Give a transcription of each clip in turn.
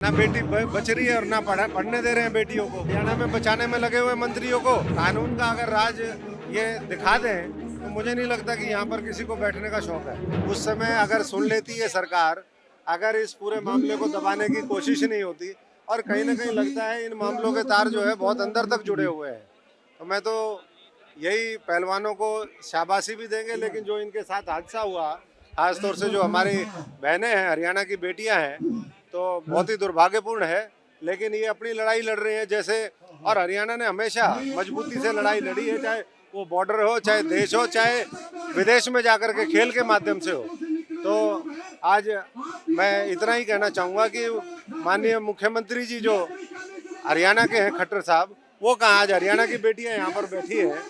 ना बेटी बच रही है और ना पढ़ने दे रहे हैं बेटियों को। हरियाणा में बचाने में लगे हुए मंत्रियों को कानून का अगर राज ये दिखा दें तो मुझे नहीं लगता कि यहाँ पर किसी को बैठने का शौक है। उस समय अगर सुन लेती है सरकार, अगर इस पूरे मामले को दबाने की कोशिश नहीं होती, और कहीं ना कहीं लगता है इन मामलों के तार जो है बहुत अंदर तक जुड़े हुए हैं, तो मैं तो यही पहलवानों को शाबाशी भी देंगे, लेकिन जो इनके साथ हादसा हुआ, खासतौर से जो हमारी बहनें हैं, हरियाणा की बेटियां हैं, तो बहुत ही दुर्भाग्यपूर्ण है। लेकिन ये अपनी लड़ाई लड़ रही है जैसे, और हरियाणा ने हमेशा मजबूती से लड़ाई लड़ी है, चाहे वो बॉर्डर हो, चाहे देश हो, चाहे विदेश में जाकर के खेल के माध्यम से हो। तो आज मैं इतना ही कहना चाहूँगा कि माननीय मुख्यमंत्री जी जो हरियाणा के हैं, खट्टर साहब, वो कहाँ, आज हरियाणा की बेटियां यहाँ पर बैठी हैं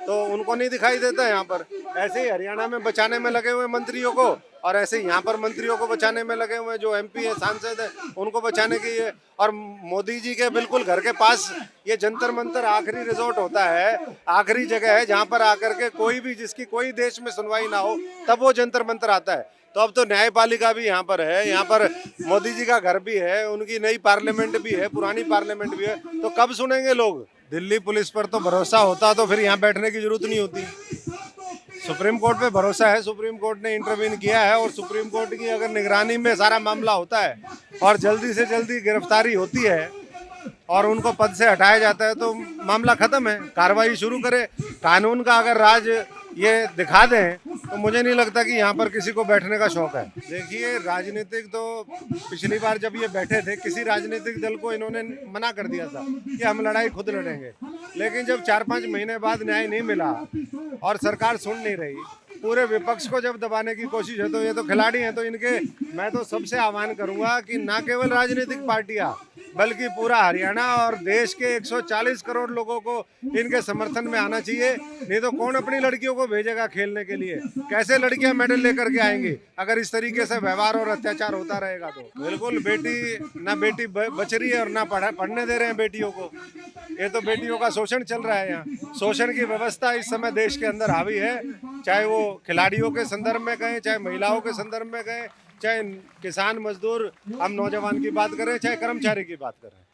तो उनको नहीं दिखाई देता है यहाँ पर। ऐसे ही हरियाणा में बचाने में लगे हुए मंत्रियों को, और ऐसे ही यहाँ पर मंत्रियों को बचाने में लगे हुए जो एमपी है, सांसद है, उनको बचाने के लिए। और मोदी जी के बिल्कुल घर के पास ये जंतर मंतर आखिरी रिजॉर्ट होता है, आखिरी जगह है जहाँ पर आकर के कोई भी, जिसकी कोई देश में सुनवाई ना हो, तब वो जंतर मंतर आता है। तो अब तो न्यायपालिका भी यहाँ पर है, यहाँ पर मोदी जी का घर भी है, उनकी नई पार्लियामेंट भी है, पुरानी पार्लियामेंट भी है, तो कब सुनेंगे लोग। दिल्ली पुलिस पर तो भरोसा होता तो फिर यहाँ बैठने की जरूरत नहीं होती। सुप्रीम कोर्ट पे भरोसा है, सुप्रीम कोर्ट ने इंटरवीन किया है, और सुप्रीम कोर्ट की अगर निगरानी में सारा मामला होता है और जल्दी से जल्दी गिरफ्तारी होती है और उनको पद से हटाया जाता है तो मामला खत्म है, कार्रवाई शुरू करे। कानून का अगर राज ये दिखा दें तो मुझे नहीं लगता कि यहाँ पर किसी को बैठने का शौक है। देखिए, राजनीतिक तो पिछली बार जब ये बैठे थे, किसी राजनीतिक दल को इन्होंने मना कर दिया था कि हम लड़ाई खुद लड़ेंगे, लेकिन जब 4-5 महीने बाद न्याय नहीं मिला और सरकार सुन नहीं रही, पूरे विपक्ष को जब दबाने की कोशिश है, तो ये तो खिलाड़ी हैं, तो इनके मैं तो सबसे आह्वान करूंगा कि ना केवल राजनीतिक पार्टियां बल्कि पूरा हरियाणा और देश के 140 करोड़ लोगों को इनके समर्थन में आना चाहिए। नहीं तो कौन अपनी लड़कियों को भेजेगा खेलने के लिए, कैसे लड़कियां मेडल लेकर के आएंगी अगर इस तरीके से व्यवहार और अत्याचार होता रहेगा। तो बिल्कुल बेटी बच रही है और ना पढ़ने दे रहे हैं बेटियों को। ये तो बेटियों का शोषण चल रहा है। यहाँ शोषण की व्यवस्था इस समय देश के अंदर हावी है, चाहे वो खिलाड़ियों के संदर्भ में कहें, चाहे महिलाओं के संदर्भ में कहें, चाहे किसान मजदूर, हम नौजवान की बात करें, चाहे कर्मचारी की बात करें।